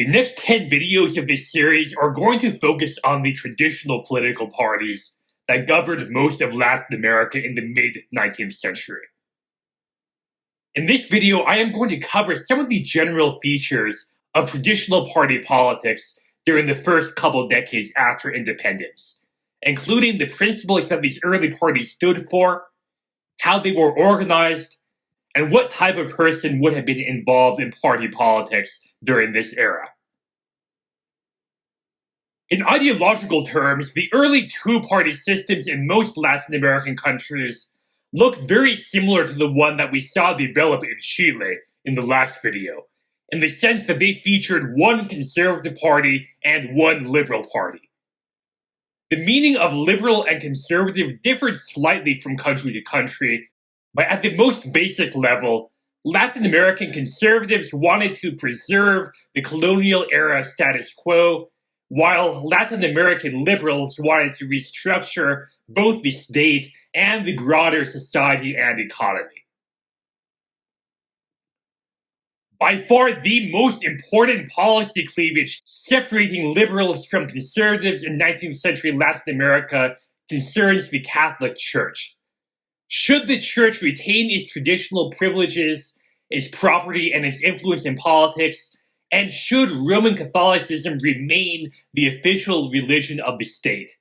The next 10 videos of this series are going to focus on the traditional political parties that governed most of Latin America in the mid-19th century. In this video, I am going to cover some of the general features of traditional party politics during the first couple decades after independence, including the principles that these early parties stood for, how they were organized, and what type of person would have been involved in party politics during this era. In ideological terms, the early two-party systems in most Latin American countries look very similar to the one that we saw develop in Chile in the last video, in the sense that they featured one conservative party and one liberal party. The meaning of liberal and conservative differed slightly from country to country, but at the most basic level, Latin American conservatives wanted to preserve the colonial era status quo, while Latin American liberals wanted to restructure both the state and the broader society and economy. By far the most important policy cleavage separating liberals from conservatives in 19th century Latin America concerns the Catholic Church. Should the Church retain its traditional privileges, its property, and its influence in politics, and should Roman Catholicism remain the official religion of the state?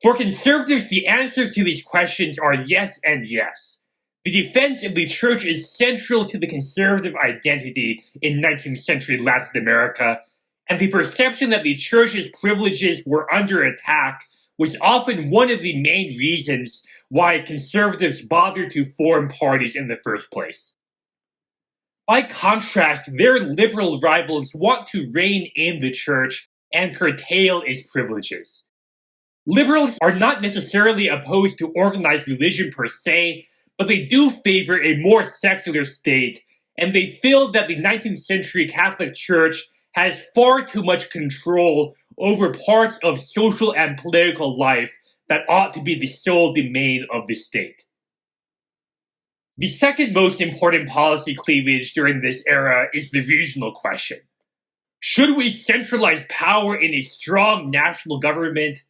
For conservatives, the answers to these questions are yes and yes. The defense of the Church is central to the conservative identity in 19th century Latin America, and the perception that the Church's privileges were under attack was often one of the main reasons why conservatives bothered to form parties in the first place. By contrast, their liberal rivals want to rein in the Church and curtail its privileges. Liberals are not necessarily opposed to organized religion per se, but they do favor a more secular state, and they feel that the 19th century Catholic Church has far too much control over parts of social and political life that ought to be the sole domain of the state. The second most important policy cleavage during this era is the regional question. Should we centralize power in a strong national government,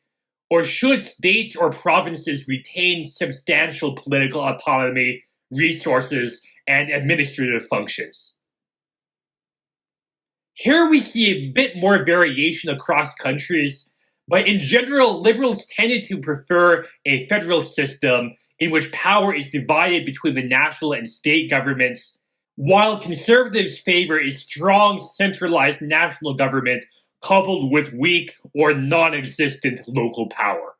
or should states or provinces retain substantial political autonomy, resources, and administrative functions? Here we see a bit more variation across countries, but in general, liberals tended to prefer a federal system in which power is divided between the national and state governments, while conservatives favor a strong centralized national government coupled with weak or non-existent local power.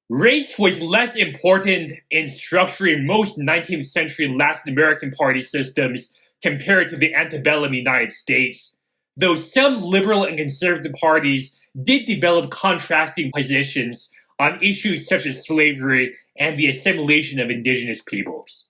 Race was less important in structuring most 19th century Latin American party systems compared to the antebellum United States, though some liberal and conservative parties did develop contrasting positions on issues such as slavery and the assimilation of indigenous peoples.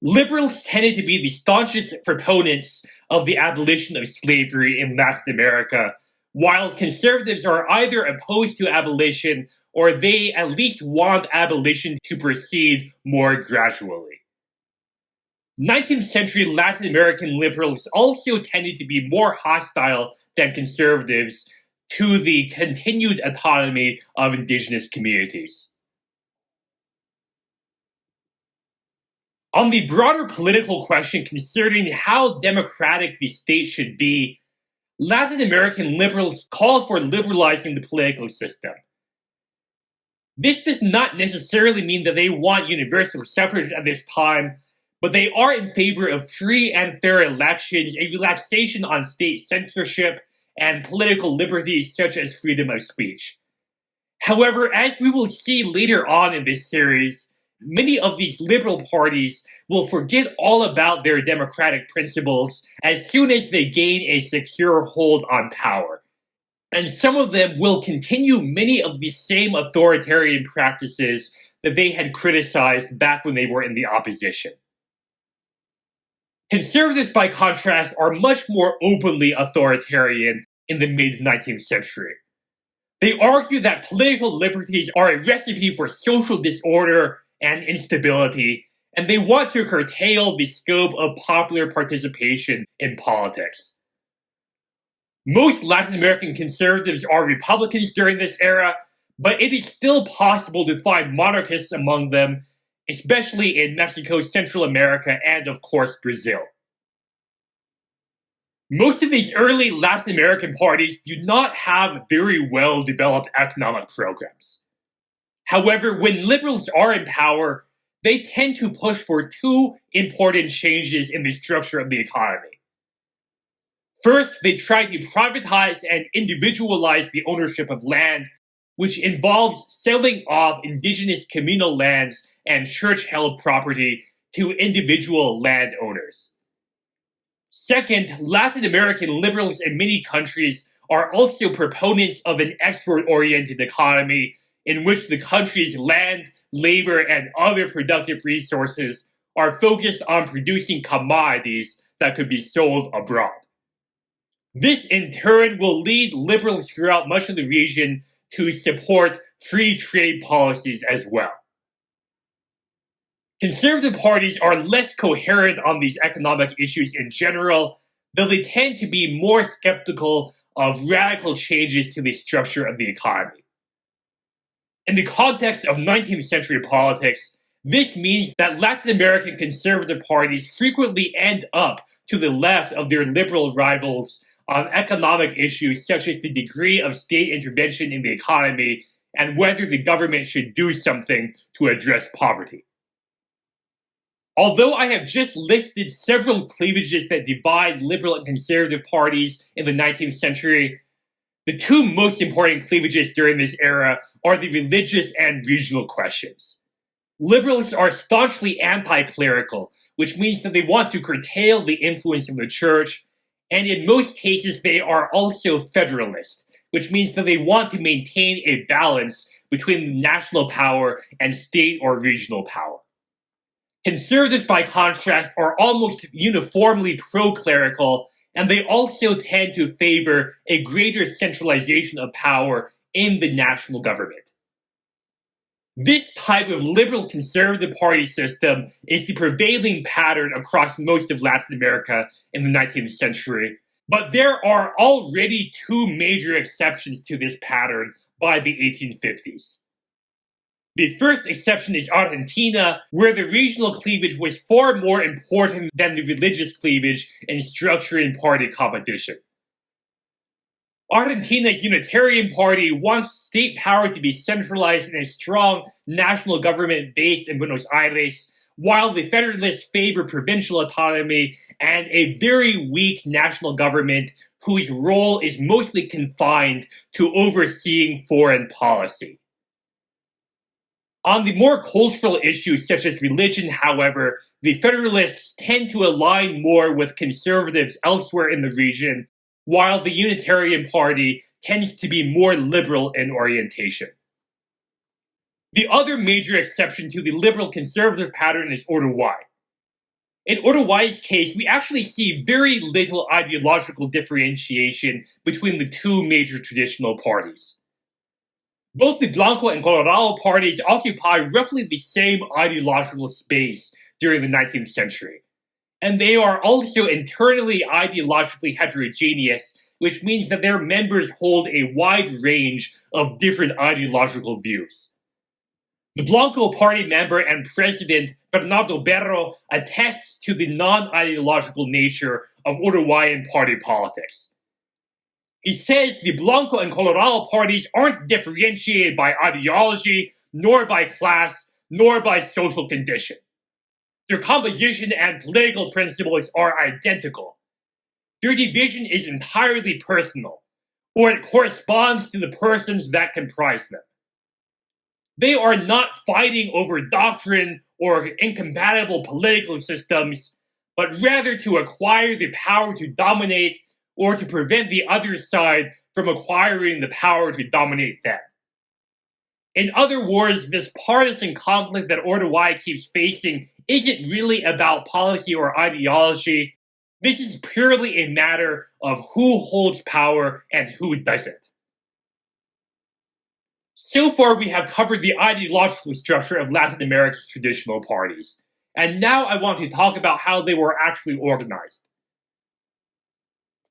Liberals tended to be the staunchest proponents of the abolition of slavery in Latin America, while conservatives are either opposed to abolition or they at least want abolition to proceed more gradually. 19th century Latin American liberals also tended to be more hostile than conservatives to the continued autonomy of indigenous communities. On the broader political question concerning how democratic the state should be, Latin American liberals called for liberalizing the political system. This does not necessarily mean that they want universal suffrage at this time, but they are in favor of free and fair elections, a relaxation on state censorship, and political liberties such as freedom of speech. However, as we will see later on in this series, many of these liberal parties will forget all about their democratic principles as soon as they gain a secure hold on power. And some of them will continue many of the same authoritarian practices that they had criticized back when they were in the opposition. Conservatives, by contrast, are much more openly authoritarian in the mid-19th century. They argue that political liberties are a recipe for social disorder and instability, and they want to curtail the scope of popular participation in politics. Most Latin American conservatives are Republicans during this era, but it is still possible to find monarchists among them, especially in Mexico, Central America, and of course Brazil. Most of these early Latin American parties do not have very well developed economic programs. However, when liberals are in power, they tend to push for two important changes in the structure of the economy. First, they try to privatize and individualize the ownership of land, which involves selling off indigenous communal lands and church-held property to individual landowners. Second, Latin American liberals in many countries are also proponents of an export-oriented economy in which the country's land, labor, and other productive resources are focused on producing commodities that could be sold abroad. This, in turn, will lead liberals throughout much of the region to support free trade policies as well. Conservative parties are less coherent on these economic issues in general, though they tend to be more skeptical of radical changes to the structure of the economy. In the context of 19th century politics, this means that Latin American conservative parties frequently end up to the left of their liberal rivals on economic issues such as the degree of state intervention in the economy and whether the government should do something to address poverty. Although I have just listed several cleavages that divide liberal and conservative parties in the 19th century, the two most important cleavages during this era are the religious and regional questions. Liberals are staunchly anti-clerical, which means that they want to curtail the influence of the church, and in most cases they are also federalist, which means that they want to maintain a balance between national power and state or regional power. Conservatives, by contrast, are almost uniformly pro-clerical, and they also tend to favor a greater centralization of power in the national government. This type of liberal conservative party system is the prevailing pattern across most of Latin America in the 19th century, but there are already two major exceptions to this pattern by the 1850s. The first exception is Argentina, where the regional cleavage was far more important than the religious cleavage in structuring party competition. Argentina's Unitarian Party wants state power to be centralized in a strong national government based in Buenos Aires, while the Federalists favor provincial autonomy and a very weak national government whose role is mostly confined to overseeing foreign policy. On the more cultural issues such as religion, however, the Federalists tend to align more with conservatives elsewhere in the region, while the Unitarian Party tends to be more liberal in orientation. The other major exception to the liberal-conservative pattern is Uruguay. In Uruguay's case, we actually see very little ideological differentiation between the two major traditional parties. Both the Blanco and Colorado parties occupy roughly the same ideological space during the 19th century, and they are also internally ideologically heterogeneous, which means that their members hold a wide range of different ideological views. The Blanco Party member and president Bernardo Berro attests to the non-ideological nature of Uruguayan party politics. He says the Blanco and Colorado parties aren't differentiated by ideology, nor by class, nor by social condition. Their composition and political principles are identical. Their division is entirely personal, or it corresponds to the persons that comprise them. They are not fighting over doctrine or incompatible political systems, but rather to acquire the power to dominate or to prevent the other side from acquiring the power to dominate them. In other words, this partisan conflict that Uruguay keeps facing isn't really about policy or ideology. This is purely a matter of who holds power and who doesn't. So far, we have covered the ideological structure of Latin America's traditional parties. And now I want to talk about how they were actually organized.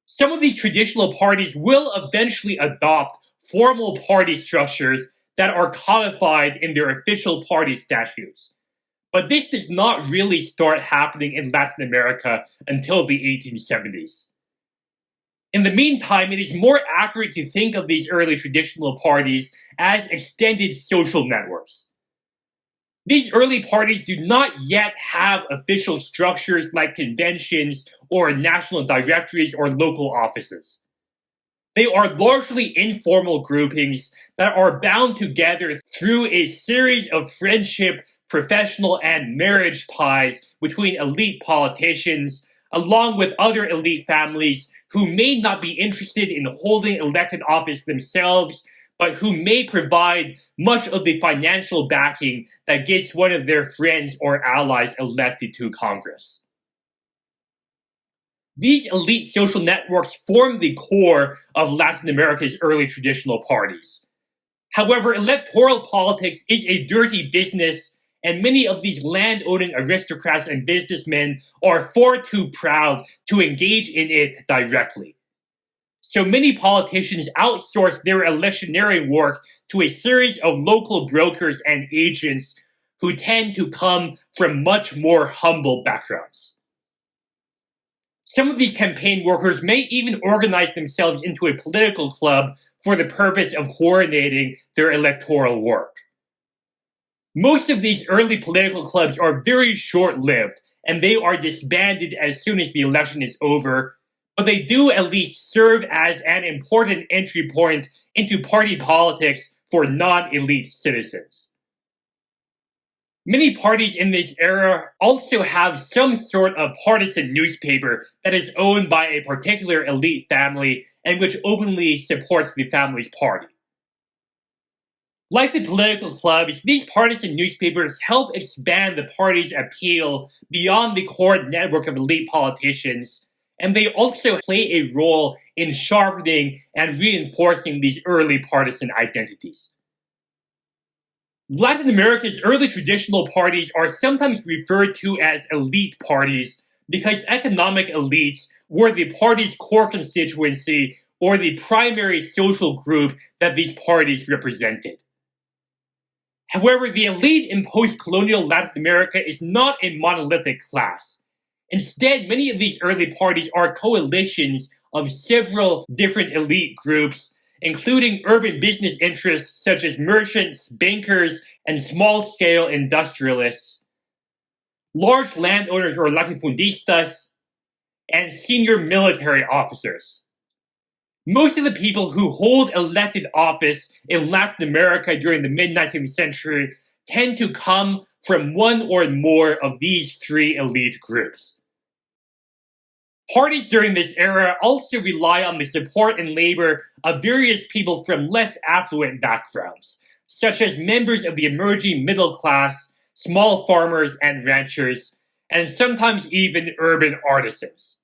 Some of these traditional parties will eventually adopt formal party structures that are codified in their official party statutes. But this does not really start happening in Latin America until the 1870s. In the meantime, it is more accurate to think of these early traditional parties as extended social networks. These early parties do not yet have official structures like conventions or national directories or local offices. They are largely informal groupings that are bound together through a series of friendship, professional, and marriage ties between elite politicians, along with other elite families who may not be interested in holding elected office themselves, but who may provide much of the financial backing that gets one of their friends or allies elected to Congress. These elite social networks form the core of Latin America's early traditional parties. However, electoral politics is a dirty business, and many of these land-owning aristocrats and businessmen are far too proud to engage in it directly. So many politicians outsource their electioneering work to a series of local brokers and agents who tend to come from much more humble backgrounds. Some of these campaign workers may even organize themselves into a political club for the purpose of coordinating their electoral work. Most of these early political clubs are very short-lived, and they are disbanded as soon as the election is over, but they do at least serve as an important entry point into party politics for non-elite citizens. Many parties in this era also have some sort of partisan newspaper that is owned by a particular elite family and which openly supports the family's party. Like the political clubs, these partisan newspapers help expand the party's appeal beyond the core network of elite politicians, and they also play a role in sharpening and reinforcing these early partisan identities. Latin America's early traditional parties are sometimes referred to as elite parties because economic elites were the party's core constituency or the primary social group that these parties represented. However, the elite in post-colonial Latin America is not a monolithic class. Instead, many of these early parties are coalitions of several different elite groups, including urban business interests such as merchants, bankers, and small-scale industrialists, large landowners or latifundistas, and senior military officers. Most of the people who hold elected office in Latin America during the mid-19th century tend to come from one or more of these three elite groups. Parties during this era also rely on the support and labor of various people from less affluent backgrounds, such as members of the emerging middle class, small farmers and ranchers, and sometimes even urban artisans.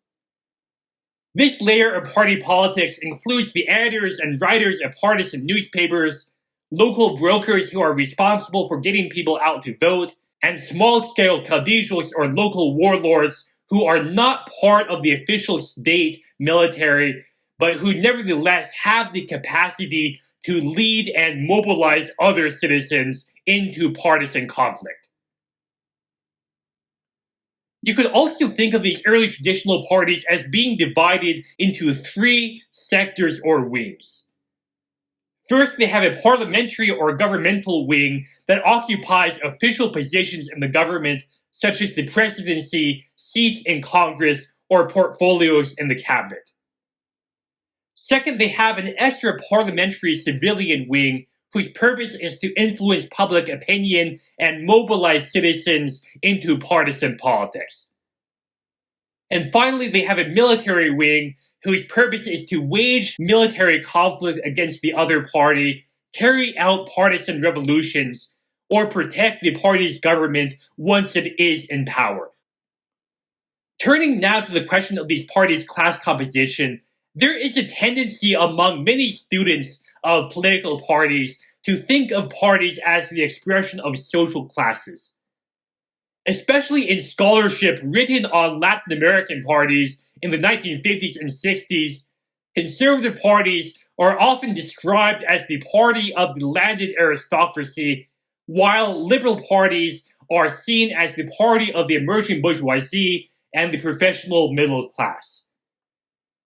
This layer of party politics includes the editors and writers of partisan newspapers, local brokers who are responsible for getting people out to vote, and small-scale caudillos or local warlords who are not part of the official state military, but who nevertheless have the capacity to lead and mobilize other citizens into partisan conflict. You could also think of these early traditional parties as being divided into three sectors or wings. First, they have a parliamentary or governmental wing that occupies official positions in the government, such as the presidency, seats in Congress, or portfolios in the cabinet. Second, they have an extra-parliamentary civilian wing whose purpose is to influence public opinion and mobilize citizens into partisan politics. And finally, they have a military wing whose purpose is to wage military conflict against the other party, carry out partisan revolutions, or protect the party's government once it is in power. Turning now to the question of these parties' class composition, there is a tendency among many students of political parties to think of parties as the expression of social classes. Especially in scholarship written on Latin American parties in the 1950s and 60s, conservative parties are often described as the party of the landed aristocracy, while liberal parties are seen as the party of the emerging bourgeoisie and the professional middle class.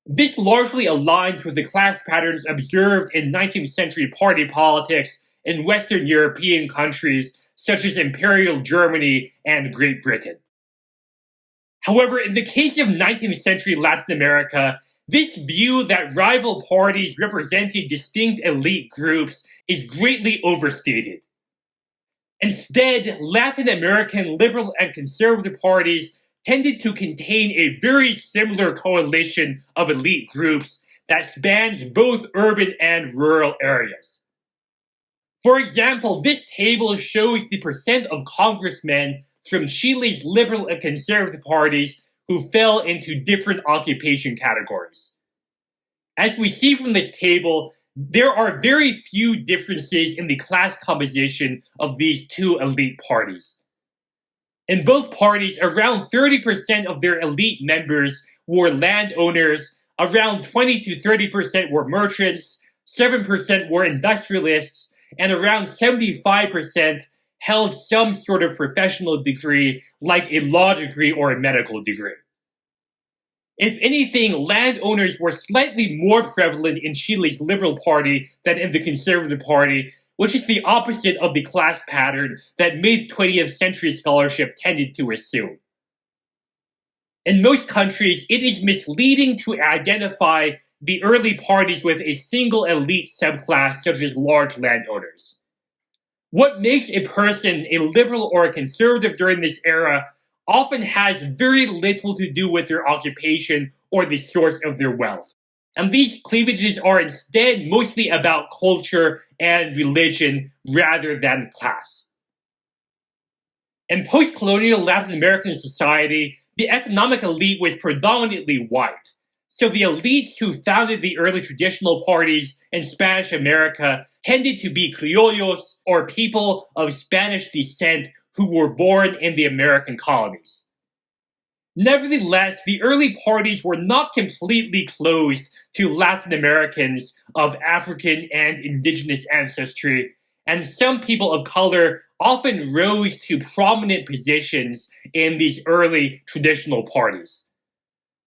This largely aligns with the class patterns observed in 19th century party politics in Western European countries such as Imperial Germany and Great Britain. However, in the case of 19th century Latin America, this view that rival parties represented distinct elite groups is greatly overstated. Instead, Latin American liberal and conservative parties tended to contain a very similar coalition of elite groups that spans both urban and rural areas. For example, this table shows the percent of congressmen from Chile's liberal and conservative parties who fell into different occupation categories. As we see from this table, there are very few differences in the class composition of these two elite parties. In both parties, around 30% of their elite members were landowners, around 20 to 30% were merchants, 7% were industrialists, and around 75% held some sort of professional degree, like a law degree or a medical degree. If anything, landowners were slightly more prevalent in Chile's Liberal Party than in the Conservative Party, which is the opposite of the class pattern that mid-20th century scholarship tended to assume. In most countries, it is misleading to identify the early parties with a single elite subclass such as large landowners. What makes a person a liberal or a conservative during this era often has very little to do with their occupation or the source of their wealth. And these cleavages are instead mostly about culture and religion rather than class. In post-colonial Latin American society, the economic elite was predominantly white. So the elites who founded the early traditional parties in Spanish America tended to be criollos, or people of Spanish descent who were born in the American colonies. Nevertheless, the early parties were not completely closed to Latin Americans of African and indigenous ancestry, and some people of color often rose to prominent positions in these early traditional parties.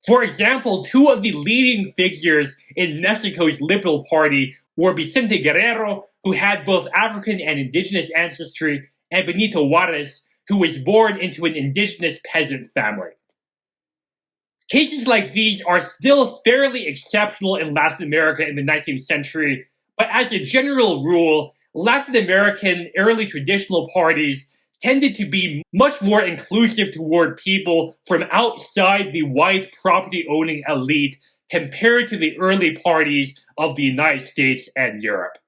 For example, two of the leading figures in Mexico's Liberal Party were Vicente Guerrero, who had both African and indigenous ancestry, and Benito Juarez, who was born into an indigenous peasant family. Cases like these are still fairly exceptional in Latin America in the 19th century, but as a general rule, Latin American early traditional parties tended to be much more inclusive toward people from outside the white property-owning elite compared to the early parties of the United States and Europe.